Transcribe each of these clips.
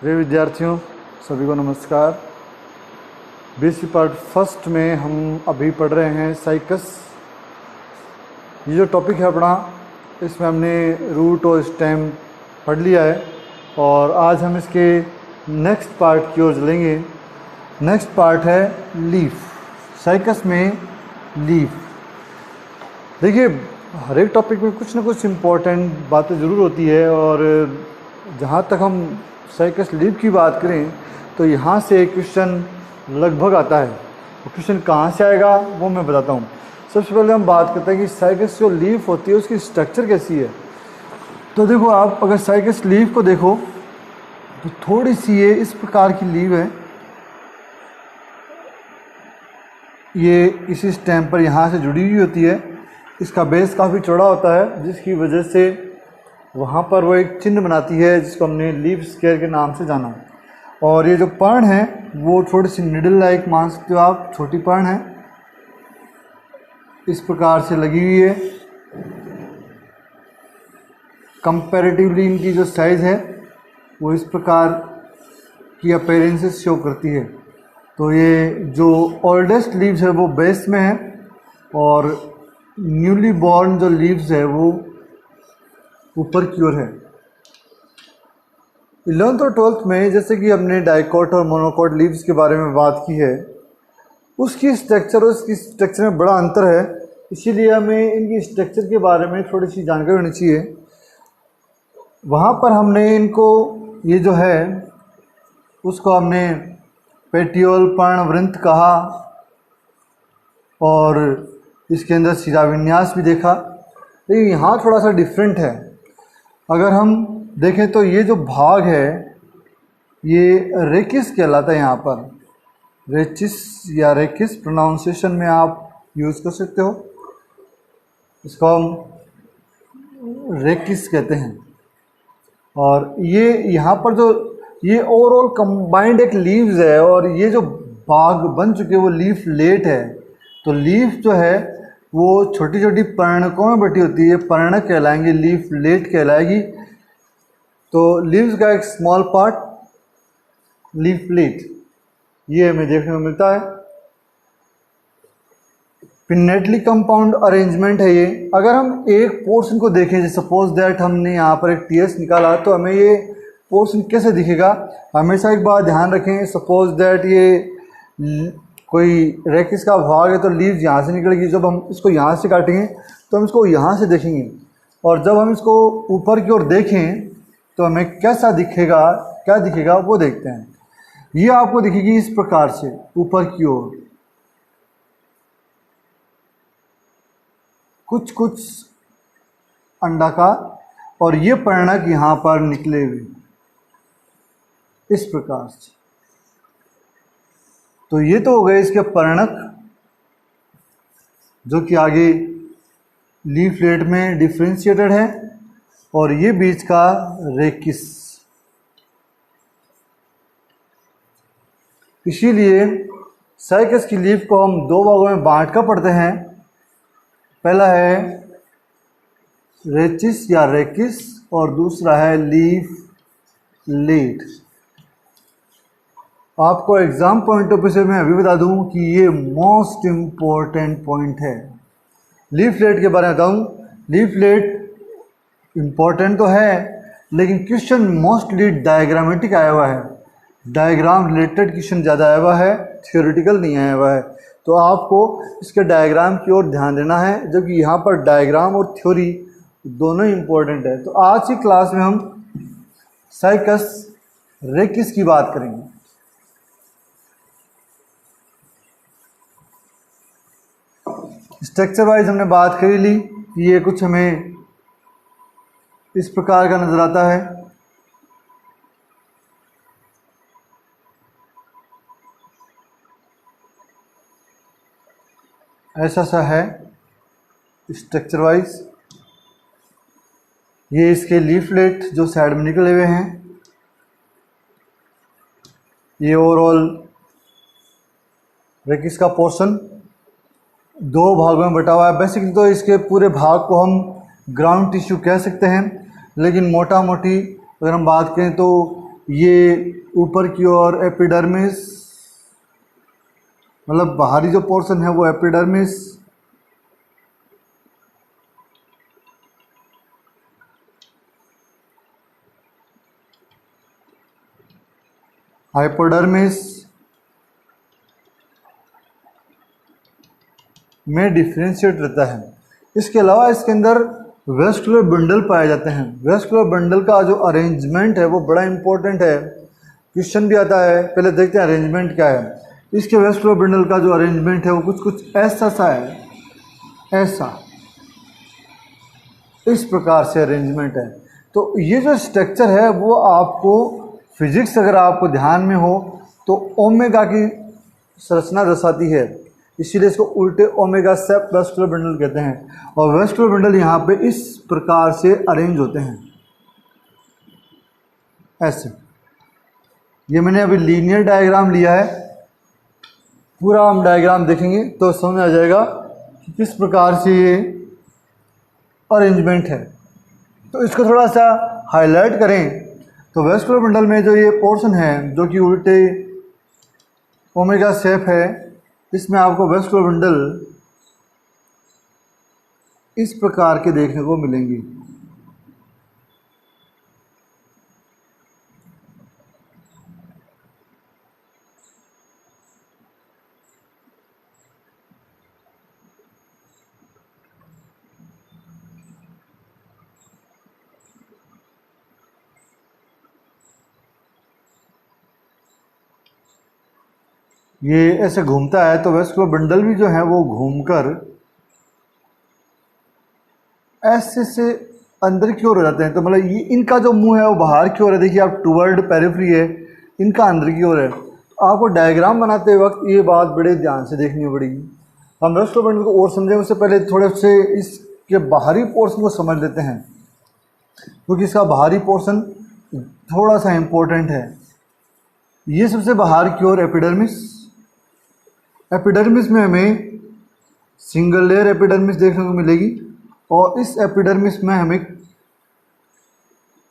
प्रिय विद्यार्थियों, सभी को नमस्कार। बीएससी पार्ट फर्स्ट में हम अभी पढ़ रहे हैं साइकस। ये जो टॉपिक है अपना, इसमें हमने रूट और स्टेम पढ़ लिया है और आज हम इसके नेक्स्ट पार्ट की ओर चलेंगे। नेक्स्ट पार्ट है लीफ। साइकस में लीफ। देखिए, हर एक टॉपिक में कुछ ना कुछ इम्पोर्टेंट बातें ज़रूर होती है और जहाँ तक हम साइकस लीफ की बात करें तो यहाँ से क्वेश्चन लगभग आता है। वो क्वेश्चन कहाँ से आएगा वो मैं बताता हूँ। सबसे पहले हम बात करते हैं कि साइकस जो लीफ होती है उसकी स्ट्रक्चर कैसी है। तो देखो, आप अगर साइकस लीफ को देखो तो थोड़ी सी ये इस प्रकार की लीफ है। ये इसी स्टेम पर यहाँ से जुड़ी हुई होती है। इसका बेस काफ़ी चौड़ा होता है जिसकी वजह से वहाँ पर वो एक चिन्ह बनाती है जिसको हमने लीफ स्केयर के नाम से जाना। और ये जो पर्ण है वो थोड़ी सी निडल लाइक मान सकते हो आप, छोटी पर्ण है, इस प्रकार से लगी हुई है। कंपैरेटिवली इनकी जो साइज़ है वो इस प्रकार की अपीयरेंसेस शो करती है। तो ये जो ओल्डेस्ट लीव्स है वो बेस में है और न्यूली बॉर्न जो लीव्स है वो ऊपर की ओर है। 11th और 12th में जैसे कि हमने डाइकोट और मोनोकोट लीव्स के बारे में बात की है, उसकी स्ट्रक्चर और इसकी स्ट्रक्चर में बड़ा अंतर है। इसीलिए हमें इनकी स्ट्रक्चर के बारे में थोड़ी सी जानकारी होनी चाहिए। वहाँ पर हमने इनको, ये जो है उसको हमने पेटियोल पर्णवृंत कहा और इसके अंदर शिराविन्यास भी देखा। लेकिन यहाँ थोड़ा सा डिफरेंट है। अगर हम देखें तो ये जो भाग है ये रेकिस कहलाता है। यहाँ पर रेचिस या रेकिस प्रोनाउंसिएशन में आप यूज़ कर सकते हो। इसको हम रेकिस कहते हैं। और ये यहाँ पर जो ये ओवरऑल कंबाइंड एक लीव्स है और ये जो भाग बन चुके वो लीफ लेट है। तो लीफ जो है वो छोटी छोटी पर्णकों में बटी होती है, पर्णक कहलाएंगे, लीफ लेट कहलाएगी। तो लीव्स का एक स्मॉल पार्ट लीफ लेट ये हमें देखने को मिलता है। पिन्नेटली कंपाउंड अरेंजमेंट है ये। अगर हम एक पोर्शन को देखें, जैसे सपोज दैट हमने यहाँ पर एक टीएस निकाला, तो हमें ये पोर्शन कैसे दिखेगा। हमेशा एक बात ध्यान रखें, सपोज दैट ये कोई रेकिस का भाग है तो लीव्स यहाँ से निकलेगी। जब हम इसको यहाँ से काटेंगे तो हम इसको यहाँ से देखेंगे और जब हम इसको ऊपर की ओर देखें तो हमें कैसा दिखेगा, क्या दिखेगा वो देखते हैं। ये आपको दिखेगी इस प्रकार से ऊपर की ओर, कुछ कुछ अंडाकार, और ये पर्णक यहाँ पर निकले हुए इस प्रकार से। तो ये तो हो गए इसके पर्णक जो कि आगे लीफ लेट में डिफ्रेंशिएटेड है, और ये बीच का रेकिस। इसीलिए साइकस की लीफ को हम दो भागों में बांट कर पढ़ते हैं। पहला है रेचिस या रेकिस और दूसरा है लीफ लेट। आपको एग्जाम पॉइंट ऑफ व्यू से मैं अभी बता दूं कि ये मोस्ट इम्पोर्टेंट पॉइंट है। लीफ लेट के बारे में बताऊं, लीफ लेट इम्पोर्टेंट तो है लेकिन क्वेश्चन मोस्टली डायग्रामेटिक आया हुआ है। डायग्राम रिलेटेड क्वेश्चन ज़्यादा आया हुआ है, थियोरेटिकल नहीं आया हुआ है। तो आपको इसके डायग्राम की ओर ध्यान देना है, जबकि यहाँ पर डायग्राम और थ्योरी दोनों ही इम्पोर्टेंट है। तो आज की क्लास में हम साइकस रेकिस की बात करेंगे। स्ट्रक्चर वाइज हमने बात कर ली कि ये कुछ हमें इस प्रकार का नजर आता है। ऐसा सा है स्ट्रक्चर वाइज। ये इसके लीफलेट जो साइड में निकले हुए हैं, ये ओवरऑल रेकिस का पोर्शन दो भागों में बटा हुआ है। बेसिकली तो इसके पूरे भाग को हम ग्राउंड टिश्यू कह सकते हैं, लेकिन मोटा मोटी अगर हम बात करें तो ये ऊपर की ओर एपिडर्मिस, मतलब बाहरी जो पोर्शन है वो एपिडर्मिस, हाइपोडर्मिस में डिफ्रेंशिएट रहता है। इसके अलावा इसके अंदर वेस्कुलर बंडल पाए जाते हैं। वेस्कुलर बंडल का जो अरेंजमेंट है वो बड़ा इंपॉर्टेंट है, क्वेश्चन भी आता है। पहले देखते हैं अरेंजमेंट क्या है। इसके वेस्कुलर बंडल का जो अरेंजमेंट है वो कुछ ऐसा सा है, ऐसा इस प्रकार से अरेंजमेंट है। तो ये जो स्ट्रक्चर है वो आपको फिजिक्स अगर आपको ध्यान में हो तो ओमेगा की संरचना दर्शाती है, इसीलिए इसको उल्टे ओमेगा सेप वेस्कुलर बंडल कहते हैं। और वेस्कुलर बंडल यहाँ पे इस प्रकार से अरेंज होते हैं, ऐसे। ये मैंने अभी लीनियर डायग्राम लिया है, पूरा हम डायग्राम देखेंगे तो समझ आ जाएगा कि किस प्रकार से ये अरेंजमेंट है। तो इसको थोड़ा सा हाईलाइट करें तो वेस्कुलर बंडल में जो ये पोर्शन है जो कि उल्टे ओमेगा शेप है, इसमें आपको वेस्कुलर बंडल इस प्रकार के देखने को मिलेंगी। ये ऐसे घूमता है तो वेस्कुलर बंडल भी जो है वो घूमकर ऐसे से अंदर की ओर हो जाते हैं। तो मतलब ये इनका जो मुंह है वो बाहर की ओर है, देखिए आप टुवर्ड पेरिफेरी है, इनका अंदर की ओर है। तो आपको डायग्राम बनाते वक्त ये बात बड़े ध्यान से देखनी पड़ेगी। हम वेस्कुलर बंडल को और समझें उससे पहले थोड़े से इसके बाहरी पोर्शन को समझ लेते हैं, क्योंकि इसका बाहरी पोर्शन थोड़ा सा इम्पोर्टेंट है। ये सबसे बाहर की ओर एपिडर्मिस, एपिडर्मिस में हमें सिंगल लेयर एपिडर्मिस देखने को मिलेगी और इस एपिडर्मिस में हमें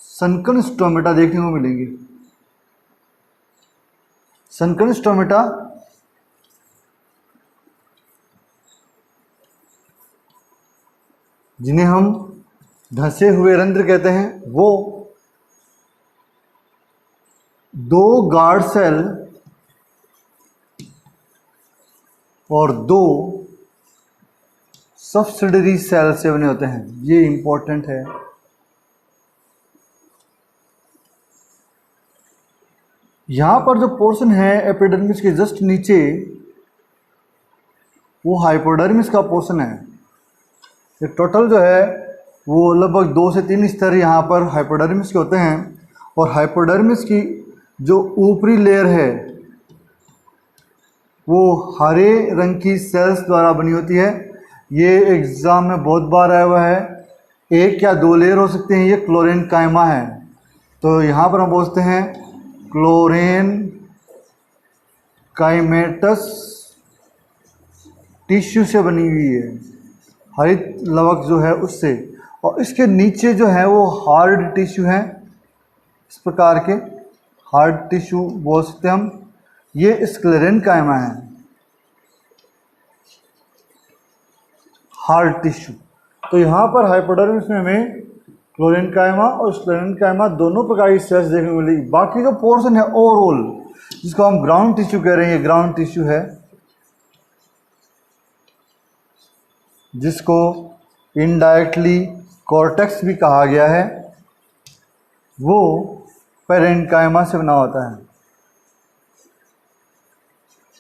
सनकन स्टोमेटा देखने को मिलेंगे। सनकन स्टोमेटा जिन्हें हम धंसे हुए रंध्र कहते हैं, वो दो गार्ड सेल और दो सब्सिडरी सेल से बने होते हैं। ये इंपॉर्टेंट है। यहां पर जो पोर्शन है एपिडर्मिस के जस्ट नीचे, वो हाइपोडर्मिस का पोर्शन है। ये टोटल जो है वो लगभग 2 से 3 स्तर यहाँ पर हाइपोडर्मिस के होते हैं। और हाइपोडर्मिस की जो ऊपरी लेयर है वो हरे रंग की सेल्स द्वारा बनी होती है। ये एग्जाम में बहुत बार आया हुआ है। 1 या 2 लेयर हो सकते हैं। ये क्लोरेन कायमा है, तो यहाँ पर हम बोलते हैं क्लोरेन काइमेटस टिश्यू से बनी हुई है, हरित लवक जो है उससे। और इसके नीचे जो है वो हार्ड टिश्यू है, इस प्रकार के हार्ड टिश्यू बोल सकते हैं हम। ये स्क्लेरेन कायमा है, हार्ड टिश्यू। तो यहाँ पर हाइपोडर्मिस में हमें क्लोरेन कायमा और स्क्लेरेन कायमा दोनों प्रकार की सेल्स देखने को मिलेगी। बाकी जो पोर्शन है ओवरऑल, जिसको हम ग्राउंड टिश्यू कह रहे हैं, ये ग्राउंड टिश्यू है, जिसको इनडायरेक्टली कॉर्टेक्स भी कहा गया है, वो पेरेन्काइमा से बना होता है।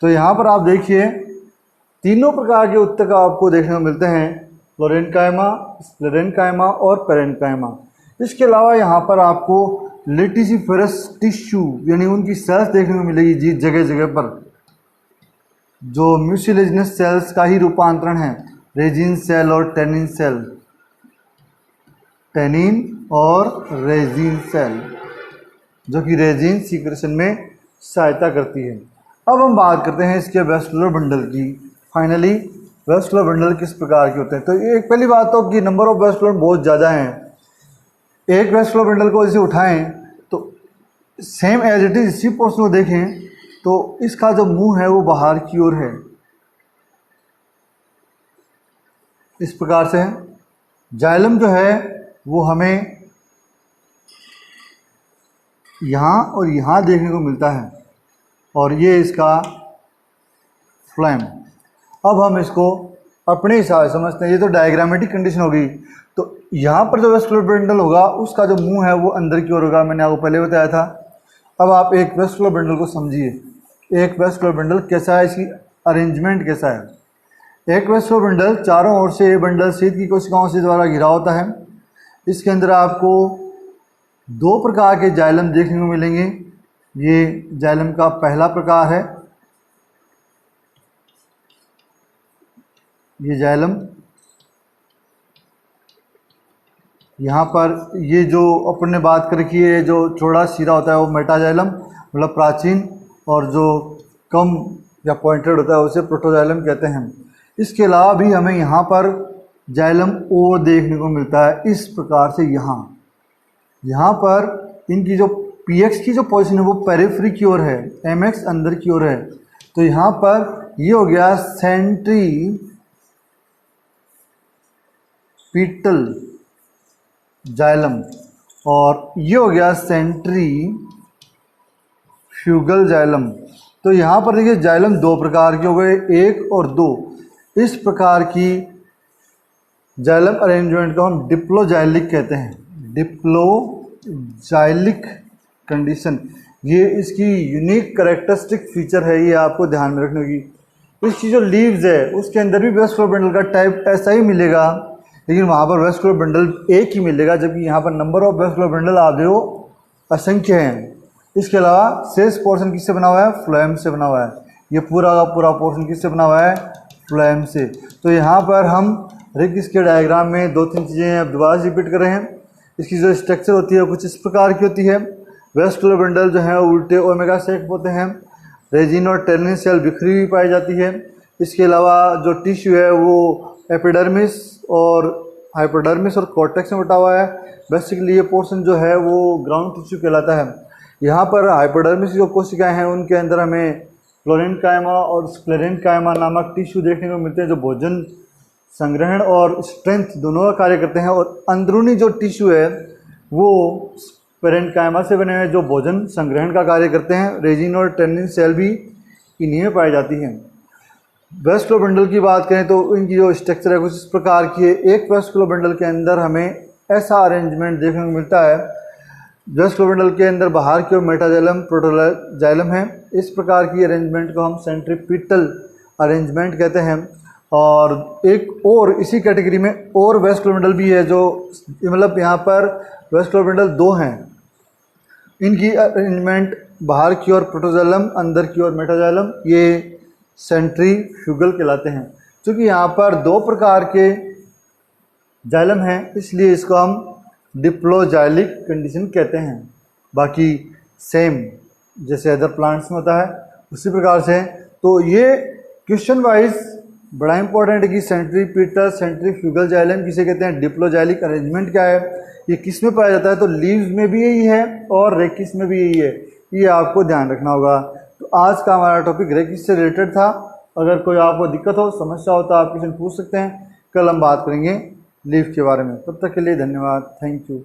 तो यहाँ पर आप देखिए तीनों प्रकार के उत्तक आपको देखने को मिलते हैं, क्लोरेनकाइमा, स्क्लेरेनकाइमा और पेरेन्काइमा। इसके अलावा यहाँ पर आपको लेटिसिफेरस टिश्यू यानी उनकी सेल्स देखने को मिलेगी जी जगह जगह पर, जो म्यूसिलेजिनस सेल्स का ही रूपांतरण है, रेजिन सेल और टेनिन सेल, टेनिन और रेजिन सेल, जो कि रेजिन सीक्रेशन में सहायता करती है। अब हम बात करते हैं इसके वेस्कुलर बंडल की। फाइनली वेस्कुलर बंडल किस प्रकार के होते हैं। तो एक पहली बात तो कि नंबर ऑफ वेस्कुलर बहुत ज़्यादा हैं। एक वेस्कुलर बंडल को जैसे उठाएं तो सेम एज इट इज इसी पोर्शन को देखें तो इसका जो मुंह है वो बाहर की ओर है, इस प्रकार से है। जाइलम जो है वो हमें यहाँ और यहाँ देखने को मिलता है, और ये इसका फ्लैम। अब हम इसको अपने हिसाब से समझते हैं। ये तो डायग्रामेटिक कंडीशन होगी। तो यहाँ पर जो वेस्कुलर बंडल होगा उसका जो मुंह है वो अंदर की ओर होगा, मैंने आपको पहले बताया था। अब आप एक वेस्कुलर बंडल को समझिए, एक वेस्कुलर बंडल कैसा है, इसकी अरेंजमेंट कैसा है। एक वेस्कुलर बंडल चारों ओर से, ये बंडल शीत की कोशिकाओं से द्वारा घिरा होता है। इसके अंदर आपको दो प्रकार के जाइलम देखने को मिलेंगे। ये जाइलम का पहला प्रकार है, ये जाइलम। यहाँ पर ये जो अपन ने बात कर रखी है, जो चौड़ा सिरा होता है वो मेटाजाइलम मतलब प्राचीन, और जो कम या पॉइंटेड होता है उसे प्रोटोजाइलम कहते हैं। इसके अलावा भी हमें यहाँ पर जाइलम और देखने को मिलता है इस प्रकार से। यहाँ पर इनकी जो पीएक्स की जो पोजीशन है वो पेरिफेरी की ओर है, एमएक्स अंदर की ओर है। तो यहाँ पर ये हो गया सेंट्रीपीटल जाइलम, और ये हो गया सेंट्रीफ्यूगल जाइलम। तो यहाँ पर देखिए जाइलम दो प्रकार के हो गए, एक और दो। इस प्रकार की जाइलम अरेंजमेंट को हम डिप्लोजाइलिक कहते हैं, डिप्लोजाइलिक कंडीशन। ये इसकी यूनिक करेक्टरिस्टिक फीचर है, ये आपको ध्यान में रखने की। इसकी जो लीव्स है उसके अंदर भी वेस्कुलर बंडल का टाइप ऐसा ही मिलेगा, लेकिन वहाँ पर वेस्कुलर बंडल एक ही मिलेगा, जबकि यहाँ पर नंबर ऑफ वेस्कुलर बंडल आप देखो असंख्य हैं। इसके अलावा शेष पोर्शन किससे बना हुआ है, फ्लोएम से बना हुआ है। ये पूरा का पूरा पोर्शन किससे बना हुआ है, फ्लोएम से। तो यहाँ पर हम रिक्स के डायग्राम में दो तीन चीज़ें अब दोबारा रिपीट कर रहे हैं। इसकी जो स्ट्रक्चर होती है कुछ इस प्रकार की होती है। वेस्कुलर बंडल जो है उल्टे ओमेगा शेप होते हैं। रेजिन और टेलिन सेल बिखरी हुई पाई जाती है। इसके अलावा जो टिश्यू है वो एपिडर्मिस और हाइपोडर्मिस और कॉर्टेक्स में बटा हुआ है। बेसिकली ये पोर्शन जो है वो ग्राउंड टिश्यू कहलाता है। यहाँ पर हाइपोडर्मिस जो कोशिकाएं हैं उनके अंदर हमें फ्लोरेन्काइमा और स्क्लेरेन्काइमा नामक टिश्यू देखने को मिलते हैं, जो भोजन संग्रहण और स्ट्रेंथ दोनों का कार्य करते हैं। और अंदरूनी जो टिश्यू है वो पेरेन्काइमा से बने हुए जो भोजन संग्रहण का कार्य करते हैं। रेजिन और टेलिन सेल भी इन्हीं में पाई जाती हैं। वेस्कुलर बंडल की बात करें तो इनकी जो स्ट्रक्चर है कुछ इस प्रकार की है। एक वेस्कुलर बंडल के अंदर हमें ऐसा अरेंजमेंट देखने को मिलता है। वेस्कुलर बंडल के अंदर बाहर की ओर मेटाजाइलम प्रोटोजाइलम है। इस प्रकार की अरेंजमेंट को हम सेंट्रीपिटल अरेंजमेंट कहते हैं। और एक और इसी कैटेगरी में और वेस्कुलर बंडल भी है, जो मतलब यहाँ पर वेस्कुलर बंडल दो हैं। इनकी अरेंजमेंट बाहर की ओर प्रोटोजाइलम, अंदर की ओर मेटाजाइलम, ये सेंट्रीफ्यूगल कहलाते हैं। क्योंकि यहाँ पर दो प्रकार के जाइलम हैं इसलिए इसको हम डिप्लोजाइलिक कंडीशन कहते हैं। बाकी सेम जैसे अदर प्लांट्स में होता है उसी प्रकार से। तो ये क्वेश्चन वाइज बड़ा इंपॉर्टेंट है कि सेंट्रीपिटल सेंट्रीफ्यूगल जाइलम किसे कहते हैं, डिप्लोजाइलिक अरेंजमेंट क्या है, ये किस में पाया जाता है। तो लीव्स में भी यही है और रेकिस में भी यही है, ये आपको ध्यान रखना होगा। तो आज का हमारा टॉपिक रेकिस से रिलेटेड था। अगर कोई आपको दिक्कत हो, समस्या हो तो आप क्वेश्चन पूछ सकते हैं। कल हम बात करेंगे लीफ के बारे में। तब तक के लिए धन्यवाद, थैंक यू।